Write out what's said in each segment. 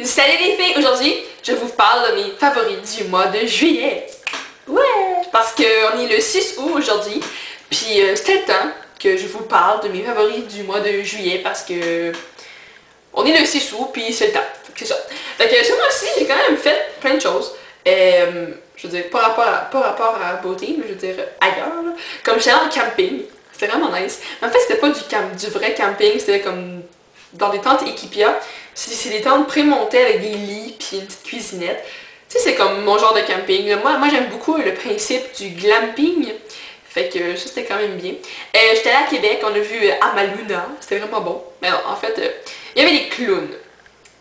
Salut les filles, aujourd'hui je vous parle de mes favoris du mois de juillet. Ouais! Parce qu'on est le 6 août aujourd'hui, puis c'était le temps que je vous parle de mes favoris du mois de juillet parce que on est le 6 août, puis c'est le temps. C'est ça. Fait que ce mois-ci, j'ai quand même fait plein de choses. Je veux dire, pas rapport à la beauté, mais je veux dire ailleurs. Là. Comme j'étais en camping, c'était vraiment nice. Mais en fait, c'était pas du vrai camping, c'était comme dans des tentes Equipia. C'est des tentes pré-montées avec des lits puis une petite cuisinette. Tu sais, c'est comme mon genre de camping. Moi j'aime beaucoup le principe du glamping. Fait que ça, c'était quand même bien. J'étais allée à Québec, on a vu Amaluna. C'était vraiment bon. Mais non, en fait, il y avait des clowns.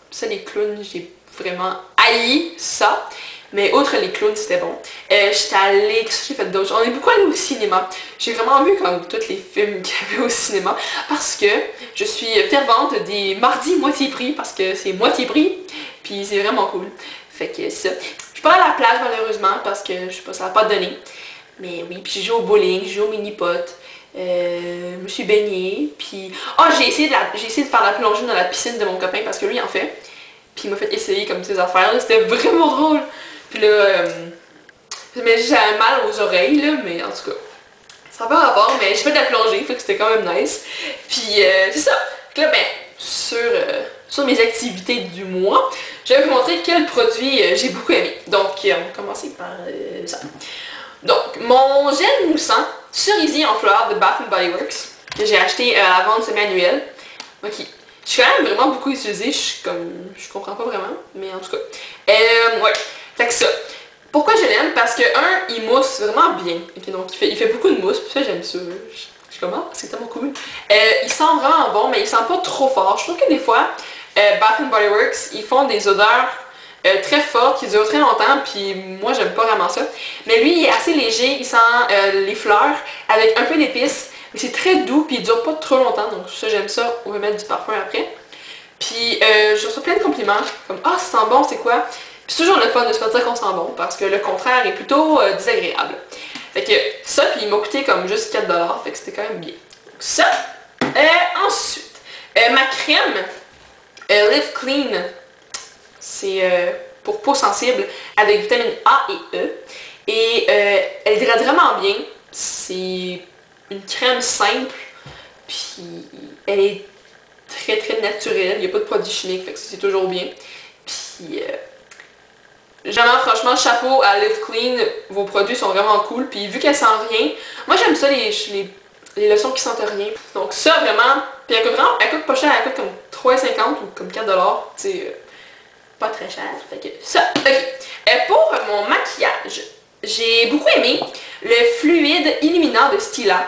Ça, les clowns, j'ai vraiment haï ça. Mais outre les clowns, c'était bon. J'étais allée, qu'est-ce que j'ai fait d'autre? On est beaucoup allé au cinéma. J'ai vraiment vu comme tous les films qu'il y avait au cinéma. Parce que je suis fervente des mardis moitié prix. Parce que c'est moitié prix. Puis c'est vraiment cool. Fait que ça. Je suis pas à la plage malheureusement parce que je sais pas, ça va pas donné. Mais oui, puis j'ai joué au bowling, j'ai joué au mini-pot. Je me suis baignée. Puis. Oh, j'ai essayé de faire la plongée dans la piscine de mon copain parce que lui il en fait. Puis il m'a fait essayer comme ces affaires là. C'était vraiment drôle. Puis là, j'avais mal aux oreilles, là, mais en tout cas, ça n'a pas rapport, mais j'ai fait de la plongée, fait que c'était quand même nice. Puis c'est ça. Puis là, ben, sur mes activités du mois, je vais vous montrer quel produit j'ai beaucoup aimé. Donc, on va commencer par ça. Donc, mon gel moussant cerisier en fleurs de Bath Body Works, que j'ai acheté à la vente semi-annuelle. Ok. Je suis quand même vraiment beaucoup utilisée, je comprends pas vraiment, mais en tout cas. Ouais. Fait que ça. Pourquoi je l'aime? Parce que il mousse vraiment bien. Okay, donc il fait beaucoup de mousse, puis ça j'aime ça. Je commence, c'est tellement cool. Il sent vraiment bon, mais il sent pas trop fort. Je trouve que des fois, Bath Body Works, ils font des odeurs très fortes qui durent très longtemps, puis moi j'aime pas vraiment ça. Mais lui il est assez léger, il sent les fleurs avec un peu d'épices, mais c'est très doux, puis il dure pas trop longtemps, donc ça j'aime ça. On va mettre du parfum après. Puis je reçois plein de compliments, comme « Ah, ça sent bon, c'est quoi? » C'est toujours le fun de se faire dire qu'on sent bon, parce que le contraire est plutôt désagréable. Fait que ça, puis il m'a coûté comme juste 4$, fait que c'était quand même bien. Donc ça. Ensuite, ma crème Live Clean, c'est pour peau sensible avec vitamine A et E. Et elle hydrate vraiment bien. C'est une crème simple, puis elle est très très naturelle. Il n'y a pas de produits chimiques, fait que c'est toujours bien. Puis vraiment, franchement, chapeau à Live Clean, vos produits sont vraiment cool, puis vu qu'elle sent rien, moi j'aime ça les lotions qui sentent rien. Donc ça vraiment, puis elle coûte pas cher, elle coûte comme 3,50$ ou comme 4$, c'est pas très cher, fait que ça. Ok, pour mon maquillage, j'ai beaucoup aimé le fluide illuminant de Stila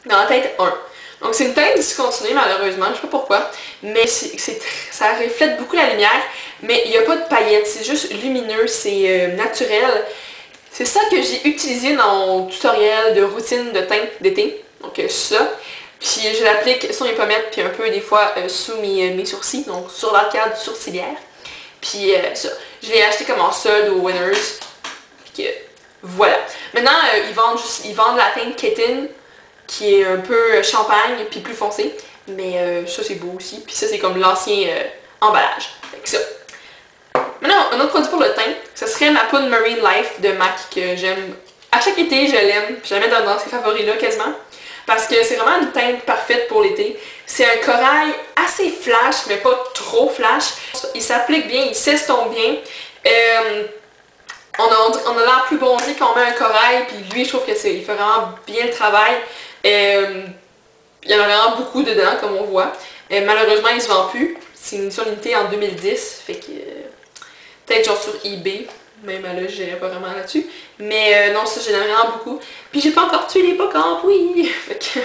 dans la teinte 1. Donc c'est une teinte discontinuée malheureusement, je sais pas pourquoi, mais ça reflète beaucoup la lumière, mais il n'y a pas de paillettes, c'est juste lumineux, c'est naturel. C'est ça que j'ai utilisé dans mon tutoriel de routine de teinte d'été, donc ça. Puis je l'applique sur mes pommettes, puis un peu des fois sous mes sourcils, donc sur l'arcade sourcilière. Puis ça, je l'ai acheté comme en solde au Winners, puis que voilà. Maintenant ils vendent la teinte Kitten, qui est un peu champagne, puis plus foncé. Mais ça, c'est beau aussi. Puis ça, c'est comme l'ancien emballage. Fait que ça. Maintenant, un autre produit pour le teint, ce serait ma poudre Marine Life de MAC que j'aime. À chaque été, je l'aime. Puis je la mets dans ces favoris-là quasiment. Parce que c'est vraiment une teinte parfaite pour l'été. C'est un corail assez flash, mais pas trop flash. Il s'applique bien, il s'estompe bien. On a l'air plus bronzé quand on met un corail. Puis lui, je trouve que il fait vraiment bien le travail. Il y en a vraiment beaucoup dedans, comme on voit. Malheureusement, il ne se vend plus. C'est une édition limitée en 2010. Fait que peut-être genre sur eBay. Même là, je n'irai pas vraiment là-dessus. Mais non, ça, je l'aime vraiment beaucoup. Puis j'ai pas encore tué l'hippocampe, oui! Fait que...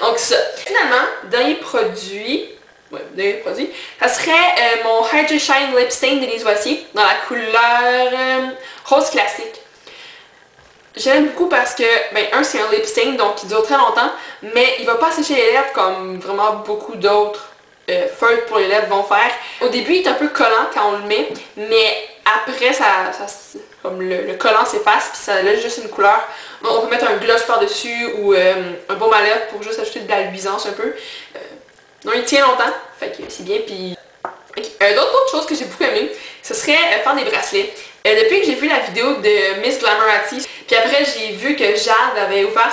Donc ça. Finalement, dernier produit. Ouais, dernier produit. Ça serait mon Hydra Shine Lip Stain d'Élise Voici dans la couleur rose classique. J'aime beaucoup parce que, ben, c'est un lip stain, donc il dure très longtemps, mais il va pas sécher les lèvres comme vraiment beaucoup d'autres feutres pour les lèvres vont faire. Au début, il est un peu collant quand on le met, mais après, comme le collant s'efface, puis ça laisse juste une couleur. Donc, on peut mettre un gloss par-dessus ou un baume à lèvres pour juste ajouter de la luisance un peu. Donc, il tient longtemps, fait que c'est bien, puis D'autres choses que j'ai beaucoup aimé, ce serait faire des bracelets. Depuis que j'ai vu la vidéo de Miss Glamourati, puis après j'ai vu que Jade avait ouvert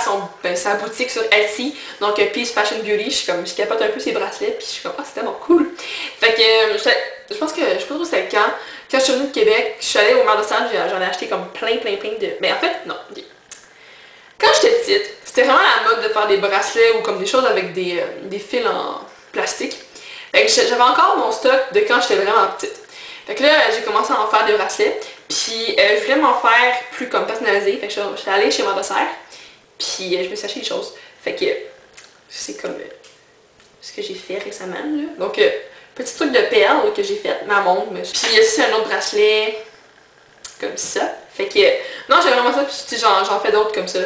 sa boutique sur Etsy, donc Peace Fashion Beauty, je capote un peu ses bracelets, puis je suis comme, ah c'est tellement cool. Fait que je pense que, je sais pas trop c'était quand je suis venue de Québec, je suis allée au Mar de Sable, j'en ai acheté comme plein de... Mais en fait, non. Quand j'étais petite, c'était vraiment la mode de faire des bracelets ou comme des choses avec des fils en plastique. Fait que j'avais encore mon stock de quand j'étais vraiment petite. Fait que là, j'ai commencé à en faire des bracelets. Puis je voulais m'en faire plus comme personnalisé. Fait que je suis allée chez ma dessert. Puis je me suis acheté des choses. Fait que c'est comme ce que j'ai fait récemment. Là. Donc petit truc de perles que j'ai fait, ma montre. Puis c'est un autre bracelet comme ça. Fait que non, j'ai vraiment ça. Puis j'en fais d'autres comme ça.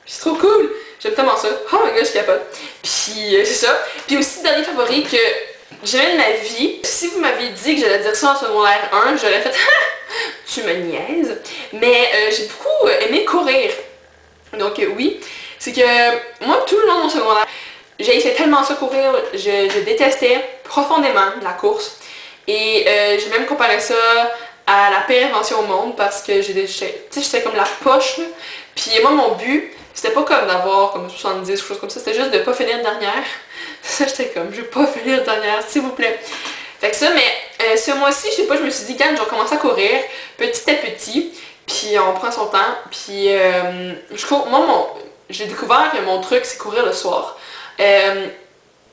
Puis c'est trop cool. J'aime tellement ça. Oh my god, je capote. Puis c'est ça. Puis aussi, dernier favori que j'aimais de ma vie. Si vous m'aviez dit que j'allais dire ça en secondaire 1, j'aurais fait tu me niaises. Mais j'ai beaucoup aimé courir. Donc oui, c'est que moi tout le long de mon secondaire, j'ai essayé tellement ça courir. Je détestais profondément la course. Et j'ai même comparé ça à la pire invention au monde parce que j'étais comme la poche. Là. Puis moi mon but, c'était pas comme d'avoir comme 70 ou quelque chose comme ça, c'était juste de pas finir dernière. Ça, j'étais comme, je vais pas finir dernière, s'il vous plaît. Fait que ça, mais ce mois-ci, je sais pas, je me suis dit, quand je vais commencer à courir, petit à petit, puis on prend son temps, puis je cours, j'ai découvert que mon truc, c'est courir le soir. Moi,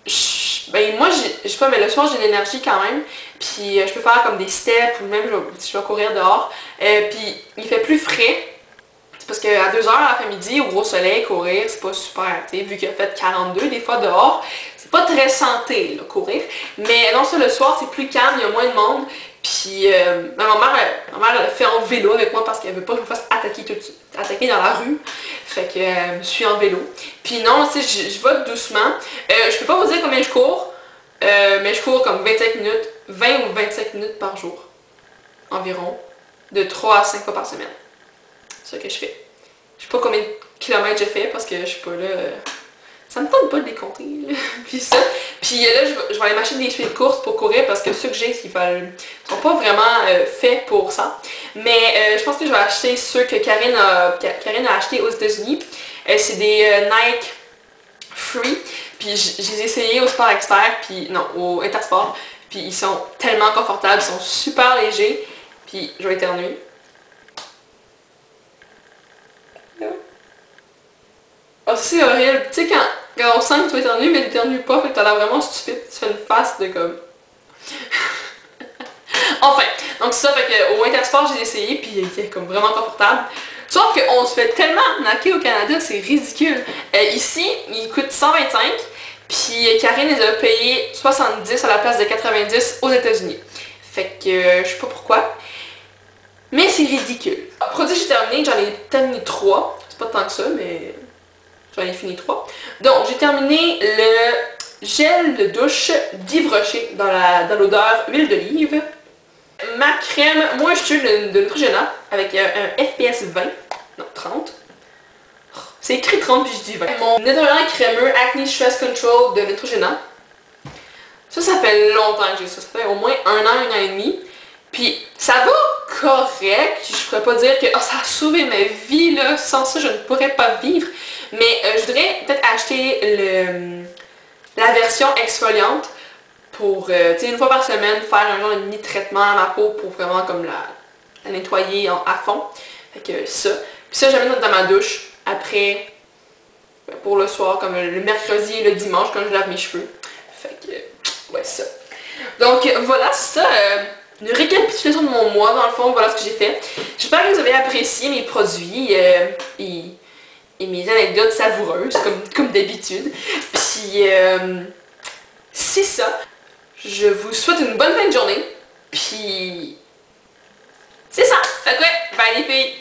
je sais pas, mais le soir, j'ai l'énergie quand même, puis je peux faire comme des steps, ou même si je vais courir dehors, puis il fait plus frais. Parce qu'à 2h l'après-midi, au gros soleil, courir, c'est pas super, tu sais, vu qu'il a fait 42 des fois dehors, c'est pas très santé, là, courir. Mais non, ça, le soir, c'est plus calme, il y a moins de monde. Puis, ma mère, elle a fait en vélo avec moi parce qu'elle veut pas que je me fasse attaquer dans la rue. Fait que, je suis en vélo. Puis non, tu sais, je vais doucement. Je peux pas vous dire combien je cours, mais je cours comme 25 minutes, 20 ou 25 minutes par jour, environ, de 3 à 5 fois par semaine. C'est ça que je fais. Je sais pas combien de kilomètres je fais parce que je suis pas là. Ça me tente pas de les compter. Puis ça. Puis là, je vais aller m'acheter des suites de course pour courir parce que ceux que j'ai, sont pas vraiment faits pour ça. Mais je pense que je vais acheter ceux que Karine a achetés aux États-Unis. C'est des Nike Free. Puis je les ai essayés au Sport Expert, puis non, au Intersport. Puis ils sont tellement confortables, ils sont super légers. Puis je vais éternuer. Oh, c'est horrible. Tu sais, quand on sent que tu vas éternuer, mais tu n'éternues pas, fait que t'as l'air vraiment stupide. Tu fais une face de comme... Enfin, donc c'est ça, fait que au Intersport, j'ai essayé, puis il était comme vraiment confortable. Sauf qu'on se fait tellement arnaquer au Canada, c'est ridicule. Ici, il coûte 125, puis Karine les a payés 70 à la place de 90 aux États-Unis. Fait que je sais pas pourquoi, mais c'est ridicule. Produit j'ai terminé, j'en ai terminé 3. C'est pas tant que ça, mais... J'en ai fini 3. Donc, j'ai terminé le gel de douche d'Yves Rocher dans l'odeur huile d'olive. Ma crème moisture de Neutrogena avec un FPS 20. Non, 30. C'est écrit 30 puis je dis 20. Mon nettoyant crémeux Acne Stress Control de Neutrogena. Ça fait longtemps que j'ai ça. Ça fait au moins 1 an et demi. Puis ça va correct. Je pourrais pas dire que oh, ça a sauvé ma vie là. Sans ça, je ne pourrais pas vivre. Mais je voudrais peut-être acheter la version exfoliante pour, tu sais, une fois par semaine, faire un genre de mini-traitement à ma peau pour vraiment comme la nettoyer à fond. Fait que ça. Puis ça, j'amène dans ma douche après, pour le soir, comme le mercredi et le dimanche quand je lave mes cheveux. Fait que, ouais, ça. Donc voilà, c'est ça. Une récapitulation de mon mois, dans le fond, voilà ce que j'ai fait. J'espère que vous avez apprécié mes produits et mes anecdotes savoureuses, comme d'habitude. Puis, c'est ça. Je vous souhaite une bonne fin de journée. Puis, c'est ça. Fait que ouais, bye les filles!